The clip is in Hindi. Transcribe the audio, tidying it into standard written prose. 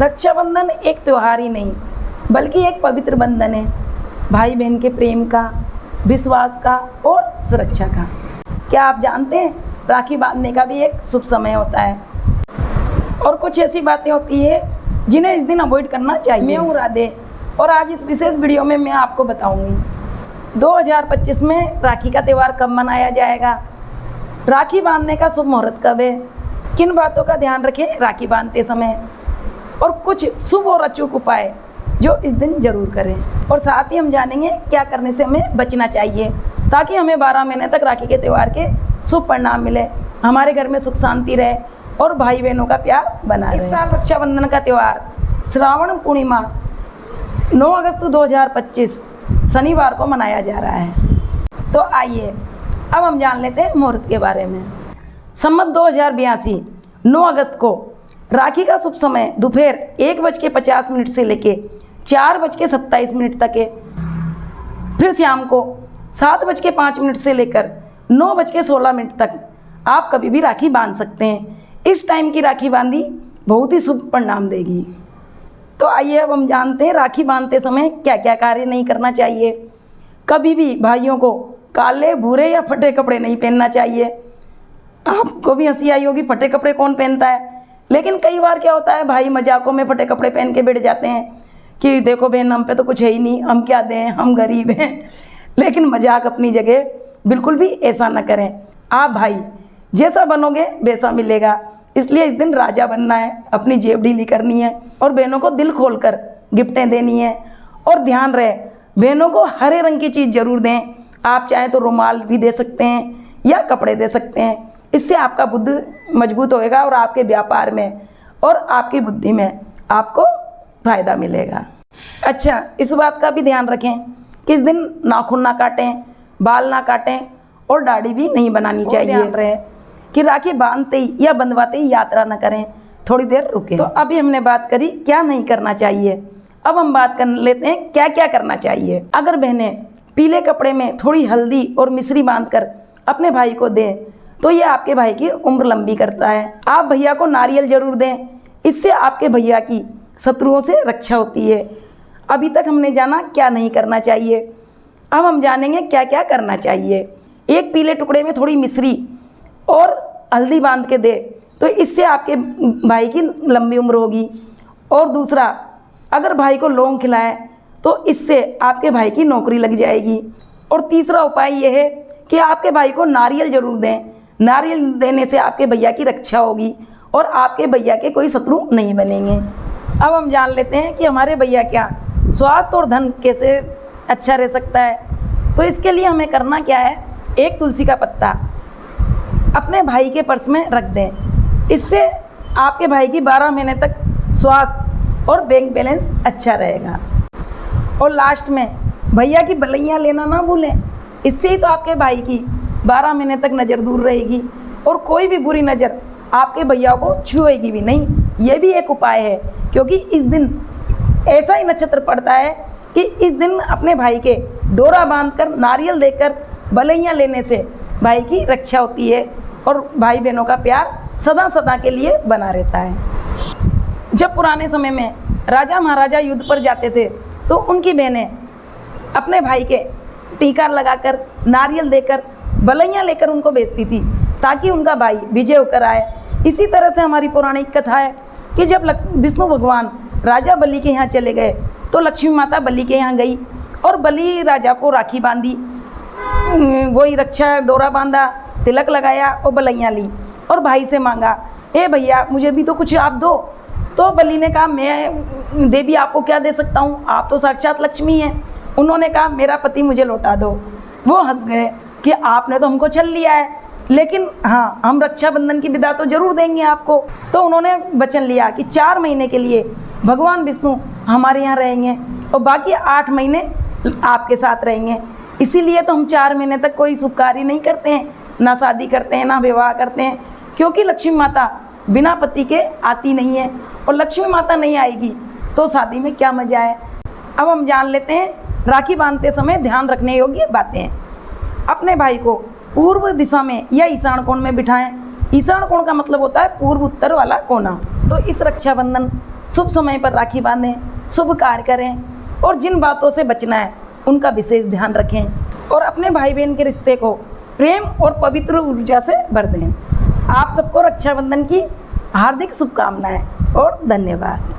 रक्षाबंधन एक त्यौहार ही नहीं बल्कि एक पवित्र बंधन है, भाई बहन के प्रेम का, विश्वास का और सुरक्षा का। क्या आप जानते हैं राखी बांधने का भी एक शुभ समय होता है और कुछ ऐसी बातें होती है जिन्हें इस दिन अवॉइड करना चाहिए। मैं हूँ राधे और आज इस विशेष वीडियो में मैं आपको बताऊंगी 2025 में राखी का त्यौहार कब मनाया जाएगा, राखी बांधने का शुभ मुहूर्त कब है, किन बातों का ध्यान रखें राखी बांधते समय और कुछ शुभ और अचूक उपाय जो इस दिन जरूर करें। और साथ ही हम जानेंगे क्या करने से हमें बचना चाहिए ताकि हमें 12 महीने तक राखी के त्यौहार के शुभ परिणाम मिले, हमारे घर में सुख शांति रहे और भाई बहनों का प्यार बना रहे। इस साल रक्षाबंधन का त्यौहार श्रावण पूर्णिमा 9 अगस्त 2025 शनिवार को मनाया जा रहा है। तो आइए अब हम जान लेते हैं मुहूर्त के बारे में। संवत 2082 9 अगस्त को राखी का शुभ समय दोपहर 1:50 से लेके 4:27 तक है। फिर शाम को 7:05 से लेकर 9:16 तक आप कभी भी राखी बांध सकते हैं। इस टाइम की राखी बांधी बहुत ही शुभ परिणाम देगी। तो आइए अब हम जानते हैं राखी बांधते समय क्या क्या कार्य नहीं करना चाहिए। कभी भी भाइयों को काले, भूरे या फटे कपड़े नहीं पहनना चाहिए। आपको भी हंसी आई होगी, फटे कपड़े कौन पहनता है, लेकिन कई बार क्या होता है भाई मजाकों में फटे कपड़े पहन के बैठ जाते हैं कि देखो बहन हम पे तो कुछ है ही नहीं, हम क्या दें, हम गरीब हैं। लेकिन मजाक अपनी जगह, बिल्कुल भी ऐसा न करें। आप भाई जैसा बनोगे वैसा मिलेगा, इसलिए इस दिन राजा बनना है, अपनी जेब ढीली करनी है और बहनों को दिल खोलकर गिफ्टें देनी है। और ध्यान रहे बहनों को हरे रंग की चीज़ जरूर दें। आप चाहें तो रुमाल भी दे सकते हैं या कपड़े दे सकते हैं। इससे आपका बुद्धि मजबूत होएगा और आपके व्यापार में और आपकी बुद्धि में आपको फ़ायदा मिलेगा। अच्छा, इस बात का भी ध्यान रखें कि इस दिन नाखून ना काटें, बाल ना काटें और दाढ़ी भी नहीं बनानी चाहिए। ध्यान रहे कि राखी बांधते ही या बंधवाते ही यात्रा न करें, थोड़ी देर रुकें। तो अभी हमने बात करी क्या नहीं करना चाहिए, अब हम बात कर लेते हैं क्या क्या करना चाहिए। अगर बहनें पीले कपड़े में थोड़ी हल्दी और मिश्री बांधकर अपने भाई को दें तो ये आपके भाई की उम्र लंबी करता है। आप भैया को नारियल जरूर दें, इससे आपके भैया की शत्रुओं से रक्षा होती है। अभी तक हमने जाना क्या नहीं करना चाहिए, अब हम जानेंगे क्या क्या करना चाहिए। एक पीले टुकड़े में थोड़ी मिश्री और हल्दी बांध के दे तो इससे आपके भाई की लंबी उम्र होगी। और दूसरा, अगर भाई को लौंग खिलाएं तो इससे आपके भाई की नौकरी लग जाएगी। और तीसरा उपाय यह है कि आपके भाई को नारियल जरूर दें, नारियल देने से आपके भैया की रक्षा होगी और आपके भैया के कोई शत्रु नहीं बनेंगे। अब हम जान लेते हैं कि हमारे भैया क्या स्वास्थ्य और धन कैसे अच्छा रह सकता है। तो इसके लिए हमें करना क्या है, एक तुलसी का पत्ता अपने भाई के पर्स में रख दें, इससे आपके भाई की 12 महीने तक स्वास्थ्य और बैंक बैलेंस अच्छा रहेगा। और लास्ट में भैया की बलैयाँ लेना ना भूलें, इससे ही तो आपके भाई की 12 महीने तक नज़र दूर रहेगी और कोई भी बुरी नज़र आपके भैया को छुएगी भी नहीं। ये भी एक उपाय है क्योंकि इस दिन ऐसा ही नक्षत्र पड़ता है कि इस दिन अपने भाई के डोरा बांधकर नारियल देकर बलैयाँ लेने से भाई की रक्षा होती है और भाई बहनों का प्यार सदा सदा के लिए बना रहता है। जब पुराने समय में राजा महाराजा युद्ध पर जाते थे तो उनकी बहनें अपने भाई के टीका लगाकर, नारियल देकर, बलैयाँ लेकर उनको बेचती थी ताकि उनका भाई विजय होकर आए। इसी तरह से हमारी पौराणिक कथा है कि जब विष्णु भगवान राजा बलि के यहाँ चले गए तो लक्ष्मी माता बलि के यहाँ गई और बलि राजा को राखी बांधी, वही रक्षा डोरा बांधा, तिलक लगाया और बलैयाँ ली और भाई से मांगा, ए भैया मुझे भी तो कुछ आप दो। तो बलि ने कहा मैं देवी आपको क्या दे सकता हूँ, आप तो साक्षात लक्ष्मी हैं। उन्होंने कहा मेरा पति मुझे लौटा दो। वो हंस गए कि आपने तो हमको छल लिया है, लेकिन हाँ हम रक्षाबंधन की विदा तो जरूर देंगे आपको। तो उन्होंने वचन लिया कि 4 महीने के लिए भगवान विष्णु हमारे यहाँ रहेंगे और बाकी 8 महीने आपके साथ रहेंगे। इसीलिए तो हम 4 महीने तक कोई शुभ कार्य नहीं करते हैं, ना शादी करते हैं ना विवाह करते हैं, क्योंकि लक्ष्मी माता बिना पति के आती नहीं है और लक्ष्मी माता नहीं आएगी तो शादी में क्या मजा है। अब हम जान लेते हैं राखी बांधते समय ध्यान रखने योग्य बातें। अपने भाई को पूर्व दिशा में या ईशान कोण में बिठाएं। ईशान कोण का मतलब होता है पूर्व उत्तर वाला कोना। तो इस रक्षाबंधन शुभ समय पर राखी बांधें, शुभ कार्य करें और जिन बातों से बचना है उनका विशेष ध्यान रखें और अपने भाई बहन के रिश्ते को प्रेम और पवित्र ऊर्जा से भर दें। आप सबको रक्षाबंधन की हार्दिक शुभकामनाएं और धन्यवाद।